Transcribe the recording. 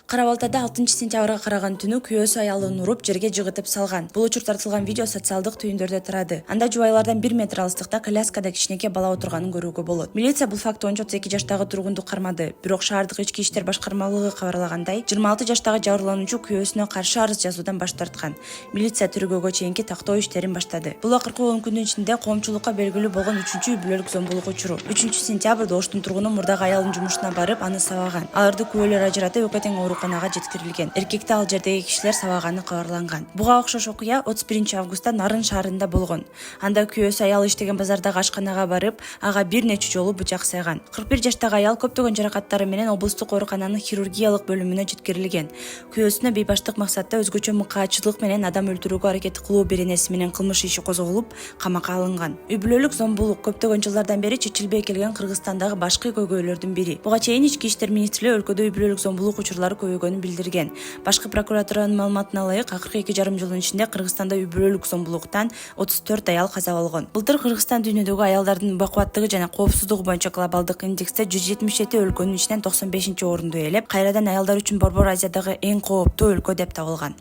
Кара Балтада 6-сентябрга караган түнү күйөөсү аялын уруп жерге жыгытып салган. Бул учур тартылган видео социалдык түйүндөрдө тарады. Анда жубайлардан 1 метр алыстыкта коляскада кичинекей бала отурганын көрүүгө болот. Милиция бул факты боюнча 32 жаштагы тургунду кармады. Бирок шаардык ички иштер башкармалыгы кабарлагандай, 26 жаштагы жабырлануучу күйөөсүнө каршы арыз жазуудан баш тарткан. Милиция тергөөгө чейинки тактоо иштерин баштады. Бул акыркы 10 күндүн ичинде коомчулукка белгилүү болгон 3-үй бүлөлүк зомбулук учуру. 3-сентябрда Оштун тургуну мурдагы аялдын жумушуна барып, аны сабаган. Аларды күбөлөр ажыратып, өкө ооруканага жеткирилген. Эркекти ал жердеги кишилер сабаганы кабарланган. Буга окшош окуя 31-августта Нарын шаарында болгон. Анда күйөөсү аял иштеген базардагы ашканага барып, ага бир нече жолу бычак сайган. 41 жаштагы аял көптөгөн жаракаттары менен облустук оорукананын хирургиялык бөлүмүнө жеткирилген. Күйөөсүнө бейбаштык максатта өзгөчө мыкаачылык менен адам өлтүрүүгө аракет кылуу беренеси менен кылмыш иши козголуп, камакка алынган. Үй бүлөлүк зомбулук көптөгөн жылдардан бери чечилбей келген Кыргызстандагы башкы көйгөйлөрдүн бири. Буга чейин ички иштер министрлиги өлкөдө үй бүлөлүк зомбулук учурлары көбөйгөнүн билдирген. Башкы прокуратуранын маалыматына ылайык, акыркы 2,5 жылдын ичинде Кыргызстанда үй бүлөлүк зомбулуктан 34 аял каза болгон. Былтыр Кыргызстан дүйнөдөгү аялдардын бакубаттыгы жана коопсуздугу боюнча глобалдык индексте 177 өлкөнүн ичинен 95-орунду ээлеп, кайрадан аялдар үчүн Борбор Азиядагы эң кооптуу өлкө деп табылган.